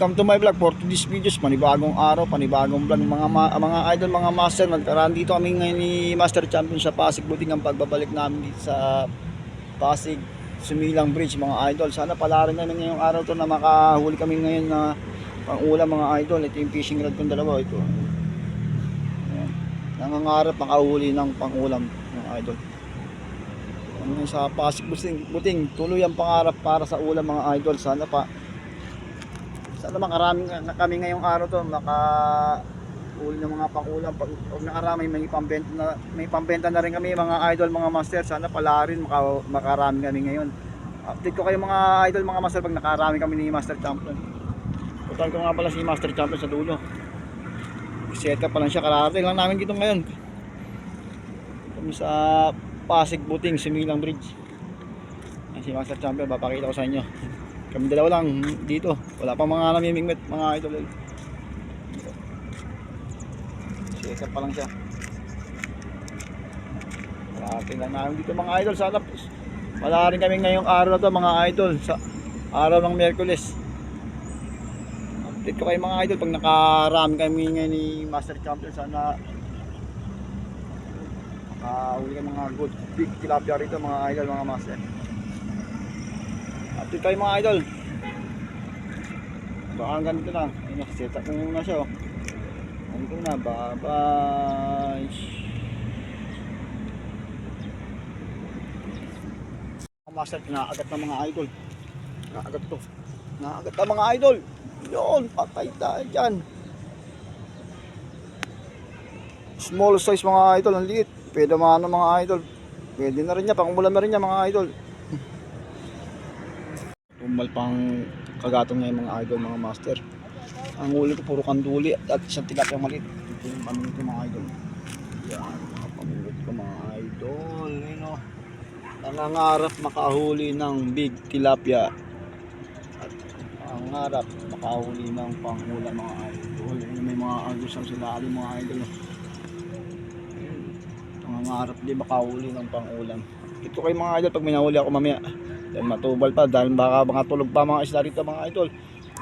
Welcome to my vlog. For today's videos, panibagong araw, panibagong vlog. Mga idol, mga master, nagkaraan dito kami ngayon ni Master Champion sa Pasig. Buting ang pagbabalik namin dito sa Pasig Sumilang Bridge, mga idol. Sana pala rin namin ngayong araw to na makahuli kami ngayon na pang-ulam, mga idol. Ito yung fishing rod kong dalawa. Ito. Ayan. Nangangarap makahuli ng pang-ulam, mga idol. Sa Pasig buting tuloy ang pangarap para sa ulam, mga idol. Sana makarami na kami ngayong araw to, makauli ng mga pangulam. Pag nakarami, may pambenta na rin kami, mga idol, mga master. Sana pala rin makarami kami ngayon. Update ko kayo, mga idol, mga master, pag nakarami kami ni Master Champion. Putan ko nga pala si Master Champion sa dulo. Set up pa lang siya, kararating lang namin dito ngayon. Kami sa Pasig Buting Sumilang Bridge. Yan si Master Champion, papakita ko sa inyo. Kami dalawa lang dito. Wala pang mga namimingwit, mga idol. Set up pa lang siya. Parating lang namin dito, mga idol. Sana wala rin kami ngayong araw na to, mga idol. Sa araw ng Miyerkules. Update ko kayo, mga idol, pag nakarami kami ngayon ni Master Champion. Sana makahuli ka mga good big tilapia rito, mga idol, mga master. Update kayo, mga idol. Baka ganito lang. Ayun, set up ko muna siya. Ganito na. Bye bye. Master, kinaagat ng mga idol. Kinaagat to. Kinaagat ng mga idol. Yun, patay tayo dyan. Small size, mga idol. Ang liit. Pwede maano, mga idol. Pwede na rin niya. Pangulam na rin niya, mga idol. Tumal pang kagatong ngayon, mga idol, mga master. Ang huli ko puro kanduli at isang tilapia maliit. Ito yung pamilya ko, mga idol. Yan, mga pamilya ko, mga idol. Ano, nangangarap makahuli ng big tilapia. At nangangarap makahuli ng pangulam, mga idol. May mga agos ang silalim, mga idol. Nangangarap din makahuli ng pangulam. Ito kayo, mga idol, pag may nahuli ako mamaya. Then matubal pa dahil baka mga tulog pa mga isla rito, mga idol.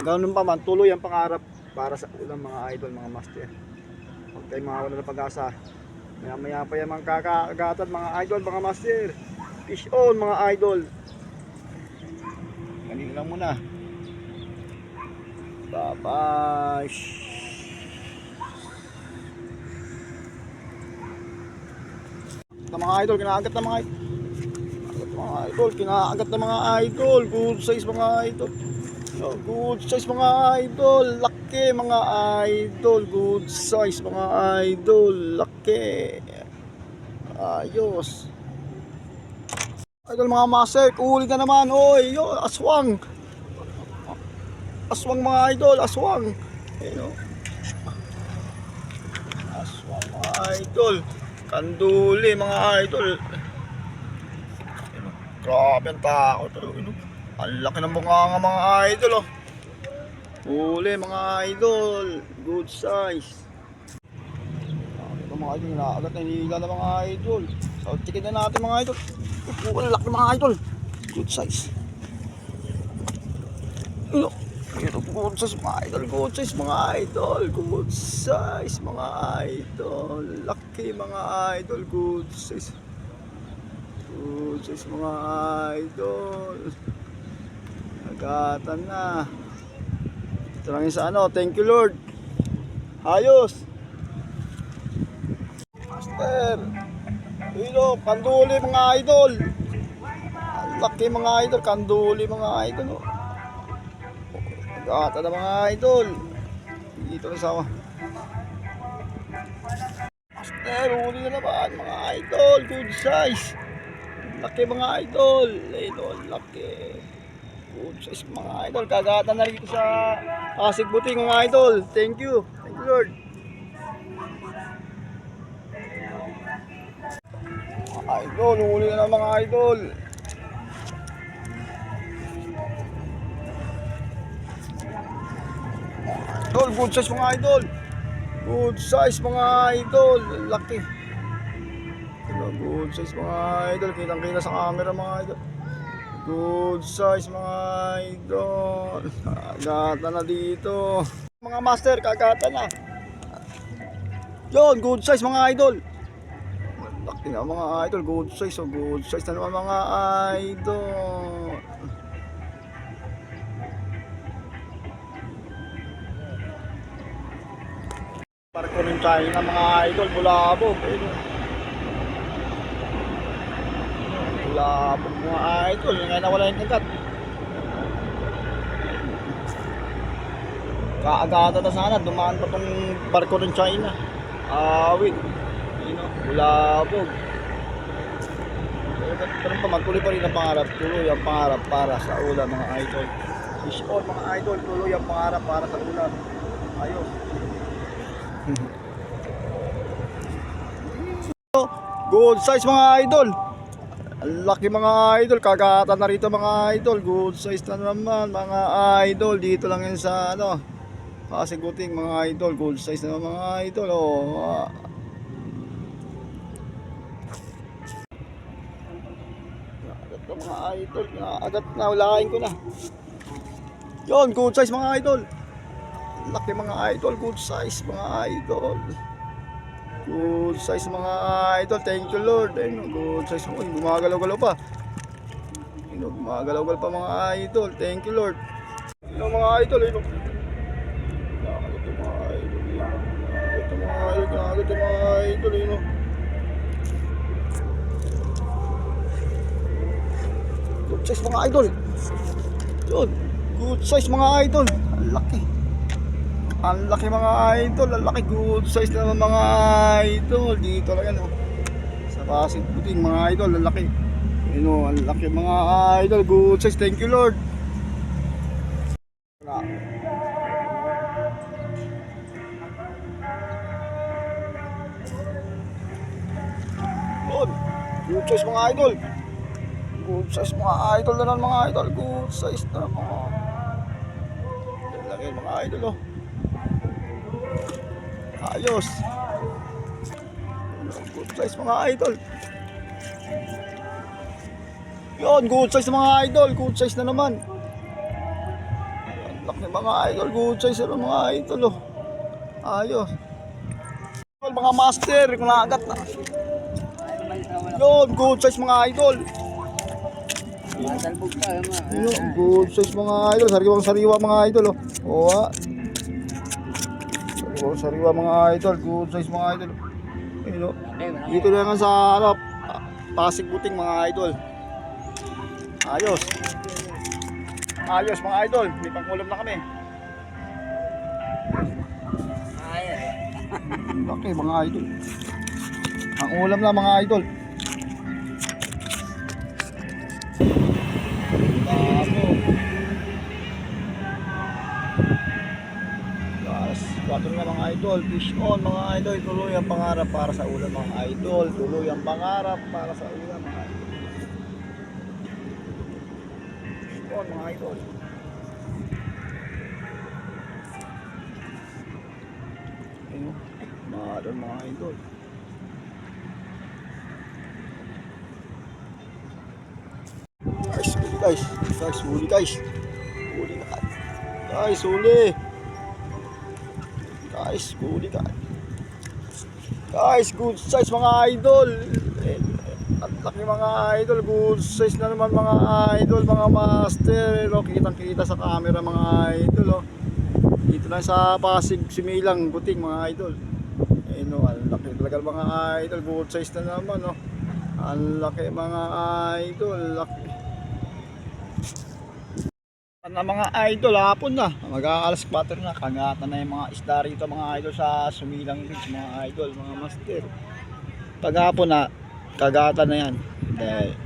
Ganoon pa man, tuloy ang pangarap para sa ulam, mga idol, mga master. Huwag kayo mawala ng pag-asa. Maya pa yung mga kakagatan, mga idol, mga master. Fish on, mga idol. Ganito lang muna. Bye bye. Mga idol, kinakagat na mga idol. Kinakagat na mga idol. Good size, mga idol. Good size, mga idol. Laki, mga idol. Good size, mga idol. Laki. Ayos. Idol, mga master, kuhuli ka naman. Oy, yo, aswang. Aswang, mga idol. Aswang. Ayun, aswang, mga idol. Kanduli, mga idol. Grabe ang takot. Ang laki ng bunganga, mga idol. Huli, mga idol. Good size. Ito, mga idol, nakakagat na hinihila na, mga idol. So, tikin na natin, mga idol. Ang laki, mga idol. Good size. Good size, mga idol. Good size, mga idol. Good size, mga idol. Laki, mga idol. Good size. Good size, mga idol. Nagatan na. Ito lang yung sa ano. Thank you, Lord. Ayos. Master. Ilo, kanduli, mga idol. Laki, mga idol. Kanduli, mga idol. Nagatan na, mga idol. Dito na sa Master, huli na naman, mga idol. Good size. Laki, mga idol. Idol, laki. Good size, mga idol. Kagatan na rito sa Pasig Buting, mga idol. Thank you. Thank you, Lord. Mga idol, huli na, mga idol. Idol, good size, mga idol. Good size, mga idol. Laki. Good size, mga idol. Kitang kita sa camera, mga idol. Good size mga idol. Kagata na dito. Mga master, kagata na. Yun, good size mga idol. Laki na mga idol, good size. So good size na naman mga idol. Barko ng China mga idol, bulabog. Bulabog mga idol, ngayon nawala yung kagat. Kaagata na sana, dumaan pa tong barko ng China. Awit. Bulabog. Pero magtuloy pa rin ang pangarap. Tuloy ang pangarap para sa ulam mga idol. Fish on mga idol, tuloy ang pangarap para sa ulam. Ayos. Good size mga idol. Ang laki mga idol, kagata na rito mga idol. Good size na naman mga idol. Dito lang yan sa Pasig Buting mga idol. Good size na naman mga idol. Agat na mga idol. Agat na, ulahin ko na. Yun, good size mga idol. Laki mga idol, good size mga idol. Good size mga idol. Thank you Lord. Ayun, good size. Gumagalaw-galaw pa. Ayun, gumagalaw-galaw pa mga idol. Thank you Lord. Ayun mga idol. Ayun. Nakakagod mga idol. Nakakagod mga idol. Ayun. Good size mga idol. Yun. Good size mga idol. Ang laki. Ang laki mga idol. Ang laki. Good size na mga idol. Dito lang yan. Sa Pasig Buting mga idol. Ang laki. Ang laki mga idol. Good size. Thank you Lord. Good size mga idol. Good size mga idol na lang mga idol. Good size na mga laki mga idol ayos. Good size mga idol. Yun, good size mga idol. Good size na naman. Laki mga idol. Good size na mga idol ayos. Mga master, kung nakagat na. Yun, good size mga idol. Yun, good size mga idol. Sariwang-sariwa mga idol sariwa mga idol. Good size mga idol. Dito lang sa Pasig Buting mga idol. Ayos. Ayos mga idol. May pangulam na kami. Laki mga idol. Ang ulam na mga idol. Quatro na mga idol. Fish on mga idol. Tuloy ang pangarap para sa ulam mga idol. Tuloy ang pangarap para sa ulam mga idol. Fish on mga idol. Ayun. Mahal mga idol. Guys, huli guys. Huli na. Guys, huli. Guys, huli ka. Guys, good size mga idol. At laki mga idol. Good size na naman mga idol, mga master. Kitang-kita sa camera mga idol. Dito lang sa Pasig Similang Buting mga idol. Ang laki talaga mga idol. Good size na naman Ang laki mga idol. Laki na mga idol, hapon na mag-aalas 4 na, kagata na yung mga isda rito mga idol sa Sumilang Beach mga idol, mga master. Pag hapon na, kagata na yan dahil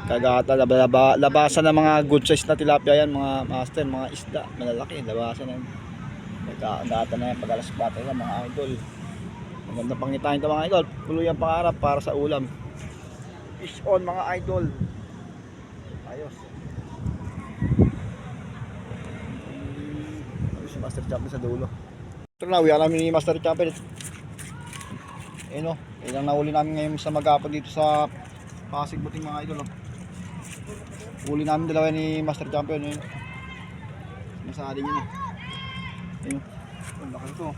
kagata, labasan na mga good size na tilapia yan mga master, mga isda malalaki, labasan na yan. Kagata na yan pag alas 4 na mga idol. Maganda pangitain ito mga idol, tuloy ang pangarap para sa ulam. Fish on mga idol. Ayos. Master Champion sa dulo. Ito na, uwi namin ni Master Champion. Ilang nahuli namin ngayon sa maghapon dito sa Pasig Buting mga idol. Huli namin dalawa ni Master Champion. Yun. Masali niya na. Ayun. Ang laki ito.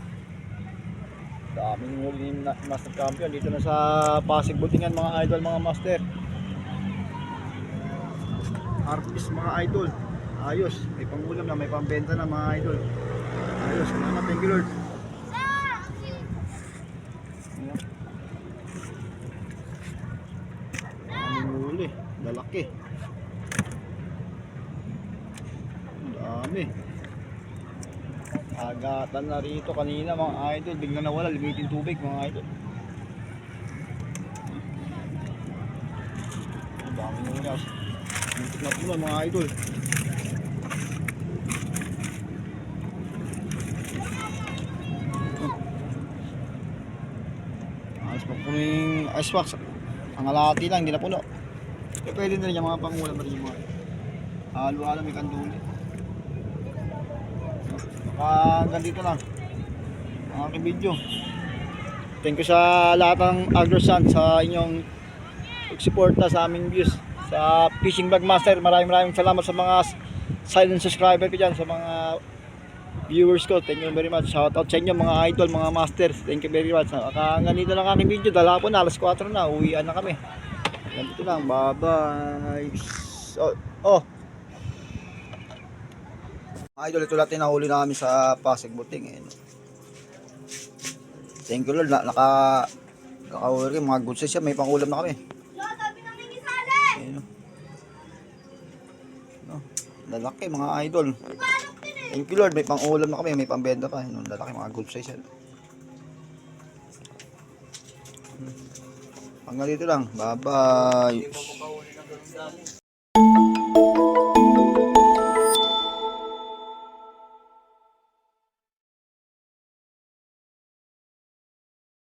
Daming huli ni Master Champion. Dito na sa Pasig Butingan mga idol, mga master. Harvest mga idol. Ayos. May pangulam na, may pambenta na mga idol. Ayos. Salamat. Thank you Lord. Daming huli. Lalaki. Dami. Agatan na rito kanina mga idol. Bigla nawala. Limitin tubig mga idol. Dami nyo na. Muntik na pula mga idol. Ayos pa puno yung icebox. Ang alati lang. Hindi na puno. Eh, pwede na rin yung mga pangulam na rin yung mga halo-halo may kanduli. Hanggang dito lang ang aking video. Thank you sa lahat ng Agrosan sa inyong suporta sa aming views sa Fishing Vlog Master. Maraming salamat sa mga silent subscriber ko dyan, sa mga viewers ko. Thank you very much. Shout out sa inyo mga idol, mga masters. Thank you very much. Hanggang dito lang ang aking video. Dala po na alas 4 na. Uwian na kami. Ganito lang. Bye bye. Oh. Idol, ito natin nahuli namin sa Pasig Buting. Thank you Lord, nakahuli mga good size siya, may pangulam na kami. Ayun, no, lalaki mga idol. Thank you Lord, may pangulam na kami, may pambenta pa. Ayun, lalaki mga good size yan. Hanggang dito lang, bye bye.